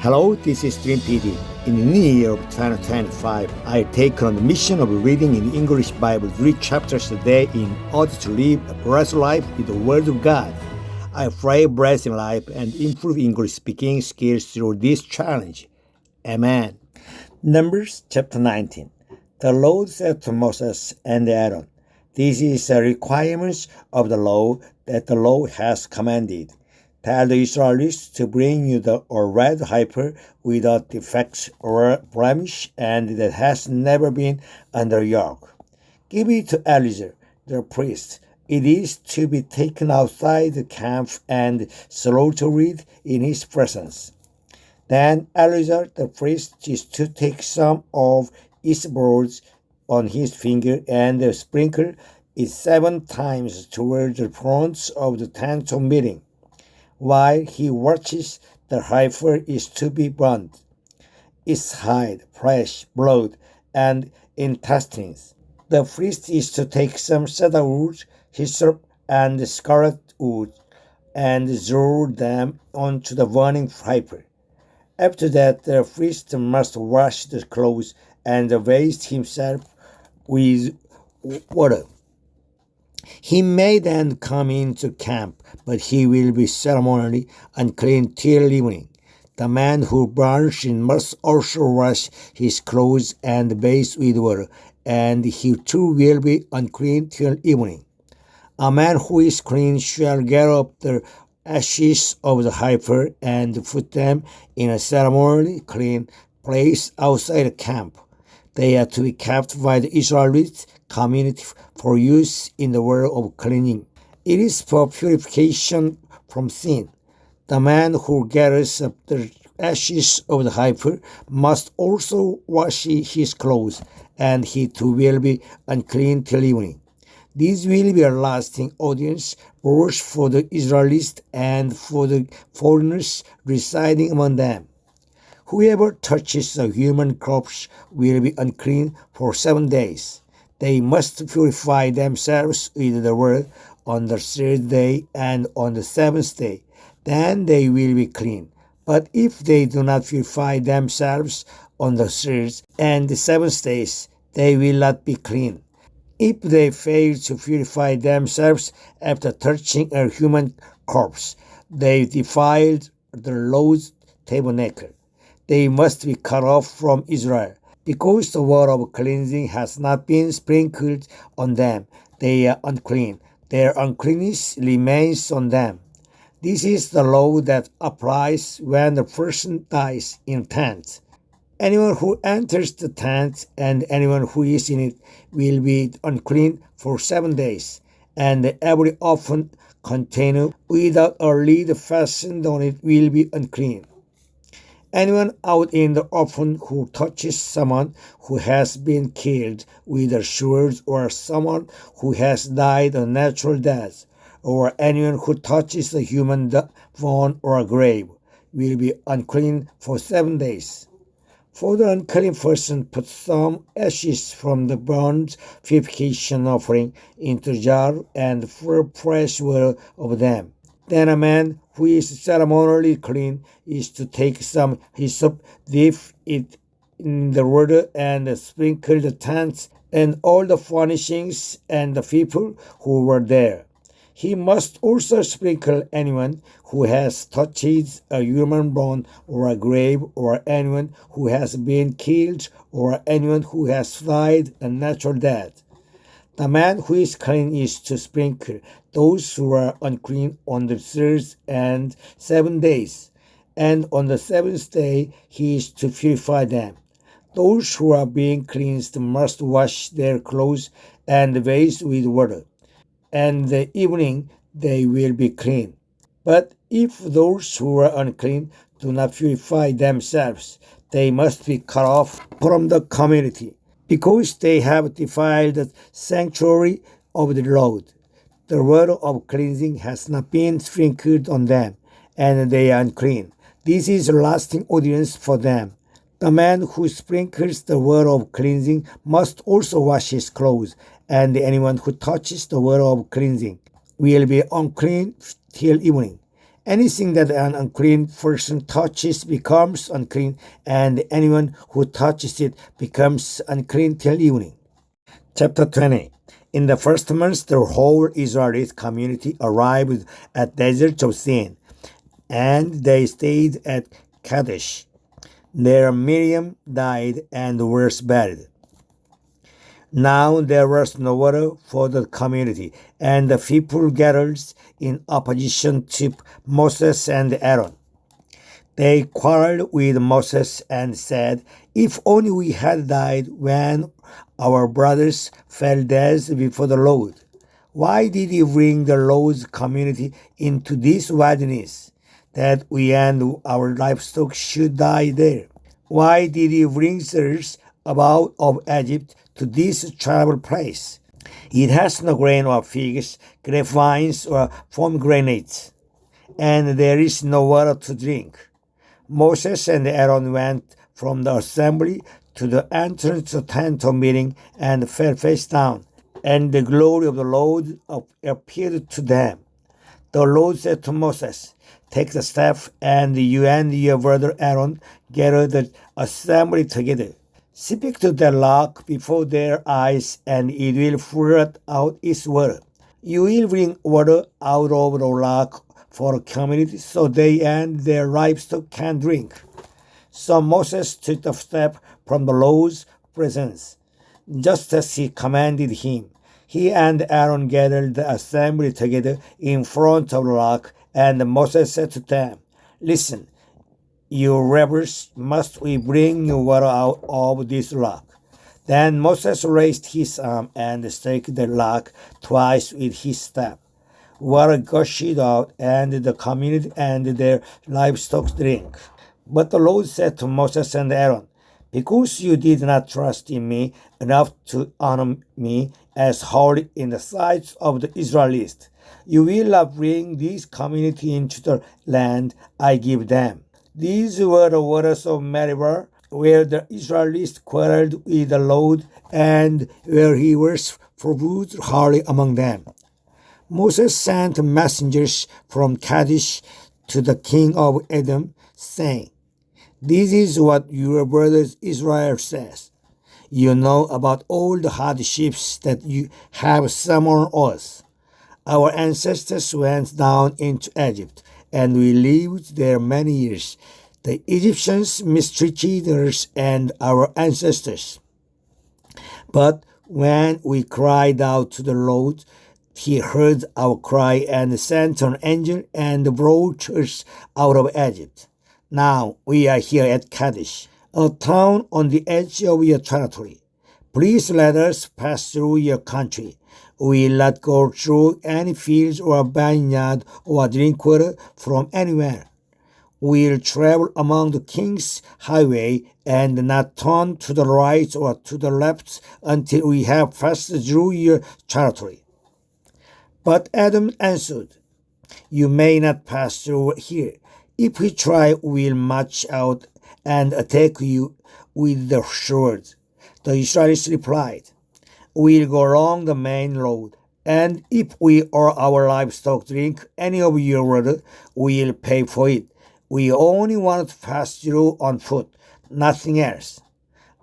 Hello, this is Dream PD. In the new year of 2025, I take on the mission of reading in English Bible 3 chapters a day in order to live a blessed life with the Word of God. I pray blessing life and improve English speaking skills through this challenge. Amen. Numbers chapter 19. The Lord said to Moses and Aaron, "This is a requirement of the law that the Lord has commanded. Tell the Israelites to bring you a red heifer without defect or blemish and that has never been under yoke. Give it to Eleazar, the priest. It is to be taken outside the camp and slaughtered in his presence. Then Eleazar, the priest, is to take some of its blood on his finger and sprinkle it 7 times toward the front of the tent of meeting. While he watches, the heifer is to be burnt, its hide, flesh, blood, and intestines. The priest is to take some cedar wood, hyssop, and scarlet wood, and throw them onto the burning heifer. After that, the priest must wash the clothes and bathe himself with water. He may then come into camp, but he will be ceremonially unclean till evening. The man who burns it must also wash his clothes and bathe with water, and he too will be unclean till evening. A man who is clean shall gather up the ashes of the heifer and put them in a ceremonially clean place outside the camp. They are to be kept by the Israelite community for use in the work of cleaning. It is for purification from sin. The man who gathers up the ashes of the heifer must also wash his clothes, and he too will be unclean till evening. This will be a lasting audience both for the Israelites and for the foreigners residing among them. Whoever touches a human corpse will be unclean for 7 days. They must purify themselves with the word on the 3rd day and on the 7th day. Then they will be clean. But if they do not purify themselves on the 3rd and the 7th days, they will not be clean. If they fail to purify themselves after touching a human corpse, they defiled the Lord's tabernacle. They must be cut off from Israel. Because the word of cleansing has not been sprinkled on them, they are unclean. Their uncleanness remains on them. This is the law that applies when the person dies in a tent. Anyone who enters the tent and anyone who is in it will be unclean for 7 days, and every open container without a lid fastened on it will be unclean. Anyone out in the open who touches someone who has been killed with a sword, or someone who has died a natural death, or anyone who touches a human bone or a grave, will be unclean for 7 days. For the unclean person, put some ashes from the burnt purification offering into a jar and pour fresh water over them. Then a man who is ceremonially clean is to take some hyssop, dip it in the water, and sprinkle the tents and all the furnishings and the people who were there. He must also sprinkle anyone who has touched a human bone or a grave, or anyone who has been killed, or anyone who has died a natural death. The man who is clean is to sprinkle those who are unclean on the 3rd and 7th days, and on the 7th day he is to purify them. Those who are being cleansed must wash their clothes and bathe with water, and the evening they will be clean. But if those who are unclean do not purify themselves, they must be cut off from the community, because they have defiled the sanctuary of the Lord. The word of cleansing has not been sprinkled on them, and they are unclean. This is a lasting audience for them. The man who sprinkles the word of cleansing must also wash his clothes, and anyone who touches the word of cleansing will be unclean till evening. Anything that an unclean person touches becomes unclean, and anyone who touches it becomes unclean till evening. Chapter 20. In the first month, the whole Israelite community arrived at Desert of Sin, and they stayed at Kadesh. There Miriam died and was buried. Now there was no water for the community, and the people gathered in opposition to Moses and Aaron. They quarreled with Moses and said, "If only we had died when our brothers fell dead before the Lord. Why did you bring the Lord's community into this wilderness, that we and our livestock should die there? Why did you bring us out of Egypt to this terrible place? It has no grain or figs, grapevines or pomegranates, and there is no water to drink." Moses and Aaron went from the assembly to the entrance of the tent of meeting and fell face down, and the glory of the Lord appeared to them. The Lord said to Moses, "Take the staff, and you and your brother Aaron gather the assembly together. Speak to the rock before their eyes, and it will flood out its water. You will bring water out of the rock for the community, so they and their livestock can drink." So Moses took the staff from the Lord's presence, just as he commanded him. He and Aaron gathered the assembly together in front of the rock, and Moses said to them, "Listen, you rebels, must we bring water out of this rock?" Then Moses raised his arm and struck the rock twice with his staff. Water gushed out, and the community and their livestock drank. But the Lord said to Moses and Aaron, "Because you did not trust in me enough to honor me as holy in the sight of the Israelites, you will not bring this community into the land I give them." These were the waters of Meribah, where the Israelites quarreled with the Lord, and where he was proved holy among them. Moses sent messengers from Kadesh to the king of Edom, saying, "This is what your brother Israel says. You know about all the hardships that you have summoned us. Our ancestors went down into Egypt, and we lived there many years. The Egyptians mistreated us and our ancestors. But when we cried out to the Lord, He heard our cry and sent an angel and brought us out of Egypt. Now we are here at Kadesh, a town on the edge of your territory. Please let us pass through your country. We will not go through any fields or vineyard or drink water from anywhere. We will travel among the king's highway and not turn to the right or to the left until we have passed through your territory." But Adam answered, "You may not pass through here. If we try, we'll march out and attack you with the sword." The Israelites replied, "We'll go along the main road, and if we or our livestock drink any of your water, we'll pay for it. We only want to pass through on foot, nothing else."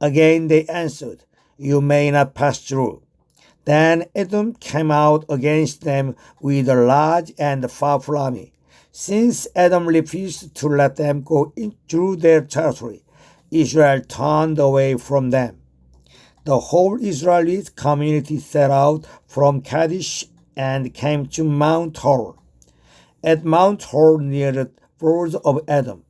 Again they answered, "You may not pass through." Then Edom came out against them with a large and powerful army. Since Edom refused to let them go through their territory, Israel turned away from them. The whole Israelite community set out from Kadesh and came to Mount Hor. At Mount Hor near the borders of Edom,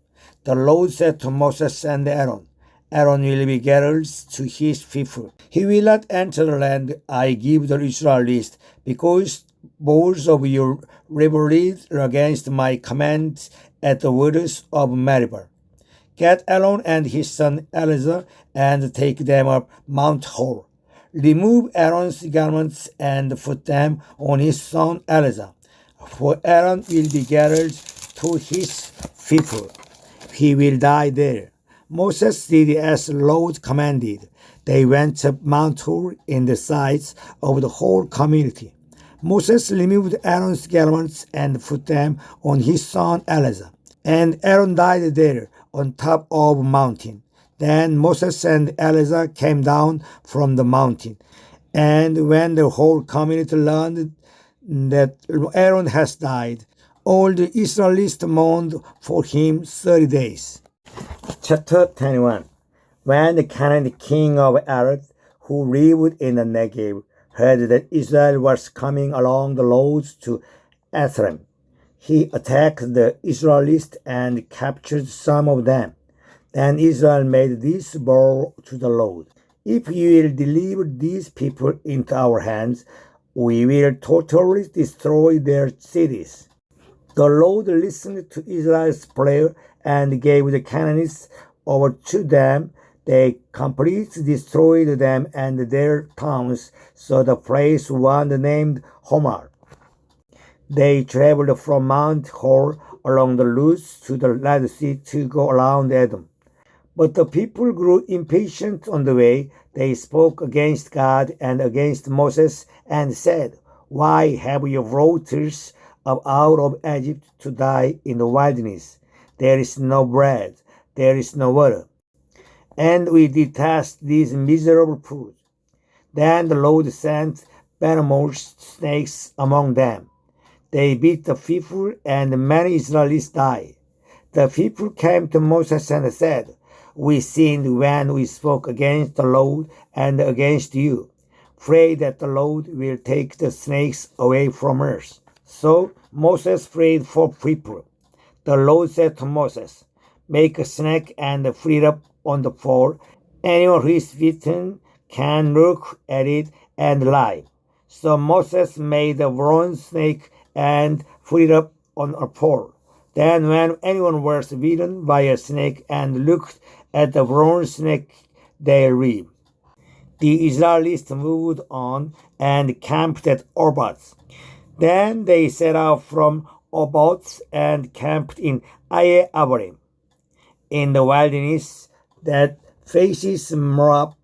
the Lord said to Moses and Aaron, "Aaron will be gathered to his people. He will not enter the land I give the Israelites, because both of you rebelled against my commands at the waters of Meribah. Get Aaron and his son Eleazar and take them up Mount Hor. Remove Aaron's garments and put them on his son Eleazar, for Aaron will be gathered to his people. He will die there." Moses did as the Lord commanded. They went up Mount Hor in the sight of the whole community. Moses removed Aaron's garments and put them on his son Eleazar. And Aaron died there on top of a mountain. Then Moses and Eleazar came down from the mountain. And when the whole community learned that Aaron has died, all the Israelites mourned for him 30 days. Chapter 21. When the Canaanite king of Arad, who lived in the Negev, heard that Israel was coming along the roads to Ephraim, he attacked the Israelites and captured some of them. Then Israel made this vow to the Lord: "If you will deliver these people into our hands, we will totally destroy their cities." The Lord listened to Israel's prayer and gave the Canaanites over to them. They completely destroyed them and their towns, so the place was named Homar. They traveled from Mount Hor along the routes to the Red Sea to go around Edom. But the people grew impatient on the way. They spoke against God and against Moses and said, "Why have you brought us out of Egypt to die in the wilderness? There is no bread, there is no water, and we detest these miserable food." Then the Lord sent venomous snakes among them. They bit the people, and many Israelites died. The people came to Moses and said, "We sinned when we spoke against the Lord and against you. Pray that the Lord will take the snakes away from us." So Moses prayed for people. The Lord said to Moses, "Make a snake and free it up on the pole. Anyone who is bitten can look at it and live." So Moses made a bronze snake and put it up on a pole. Then when anyone was bitten by a snake and looked at the bronze snake, they lived. The Israelites moved on and camped at Oboth. Then they set out from Oboth and camped in Abarim, in the wilderness that faces Moab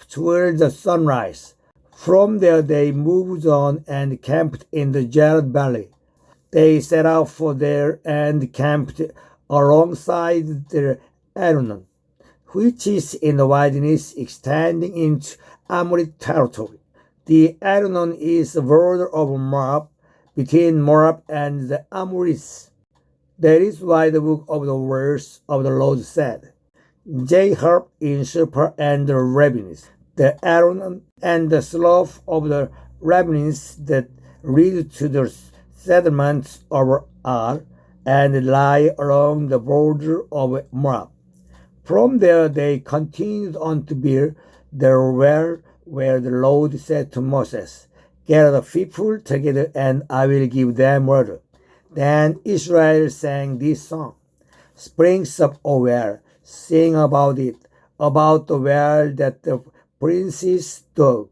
toward the sunrise. From there they moved on and camped in the Jared Valley. They set out for there and camped alongside the Arnon, which is in the wilderness extending into Amorite territory. The Arnon is the border of Moab, between Moab and the Amorites. That is why the book of the words of the Lord said, "Jeharb in Shepher and the ravines, the Arnon and the slough of the ravines that lead to the settlements of Ar, and lie along the border of Moab." From there they continued on to Beer, the well where the Lord said to Moses, "Gather the people together, and I will give them water." Then Israel sang this song: "Springs up, O well, sing about it, about the well that the princes dug,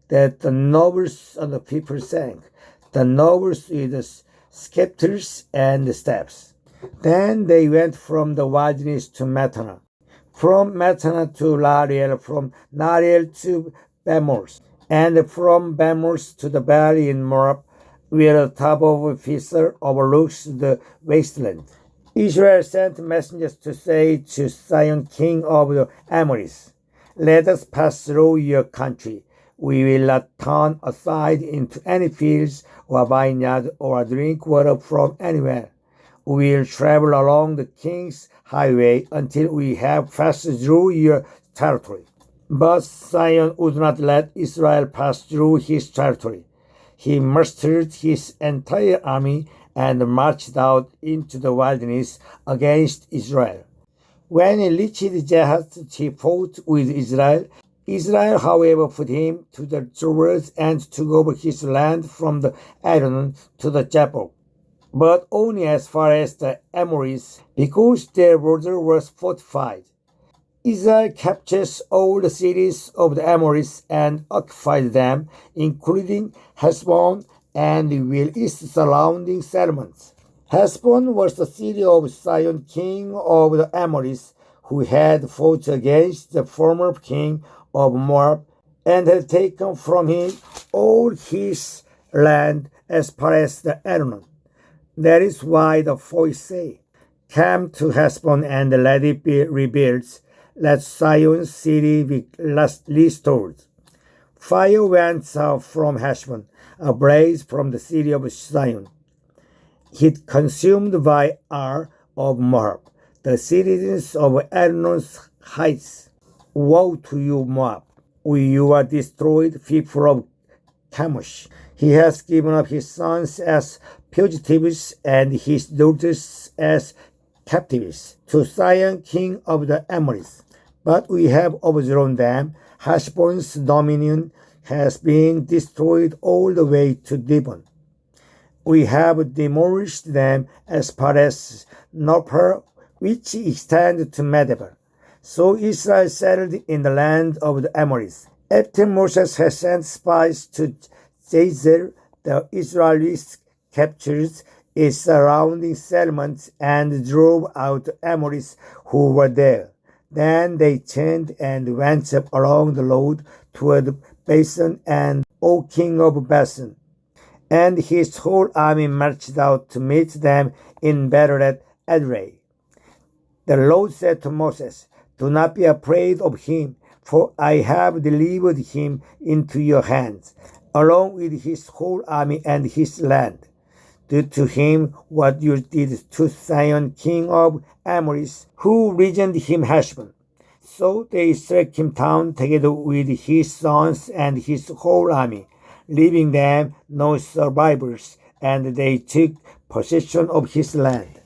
that the nobles of the people sang, the nobles with the scepters and the staffs." Then they went from the wilderness to Mattanah, from Mattanah to Nariel, from Nariel to Bamoth, and from Bamoth to the valley in Moab, where the top of Pisgah overlooks the wasteland. Israel sent messengers to say to Sihon, king of the Amorites, "Let us pass through your country. We will not turn aside into any fields or vineyard or drink water from anywhere. We will travel along the king's highway until we have passed through your territory." But Sihon would not let Israel pass through his territory. He mustered his entire army and marched out into the wilderness against Israel. When he reached Jahath, he fought with Israel. Israel, however, put him to the sword and took over his land from the Arnon to the Jabbok, but only as far as the Amorites, because their border was fortified. Israel captured all the cities of the Amorites and occupied them, including Heshbon and its surrounding settlements. Heshbon was the city of Sihon, king of the Amorites, who had fought against the former king of Moab and had taken from him all his land as far as the Arnon. That is why the voice say, "Come to Heshbon and let it be rebuilt. Let Zion's city be restored." Fire went out from Heshbon, a blaze from the city of Zion. It consumed by Ar of Moab, the citizens of Arnon's heights. Woe to you, Moab! You are destroyed, people of Chemosh. He has given up his sons as fugitives and his daughters as captives to Sihon, king of the Amorites. But we have overthrown them. Heshbon's dominion has been destroyed all the way to Dibon. We have demolished them as far as Nophah, which extends to Medeba. So Israel settled in the land of the Amorites. After Moses had sent spies to Jazer, the Israelites captured its surrounding settlements and drove out the Amorites who were there. Then they turned and went up along the road toward Basan and O king of Basan. And his whole army marched out to meet them in battle at Edrei. The Lord said to Moses, "Do not be afraid of him, for I have delivered him into your hands, along with his whole army and his land. Do to him what you did to Sihon, king of Amorites, who regioned him Heshbon." So they struck him down together with his sons and his whole army, leaving them no survivors, and they took possession of his land.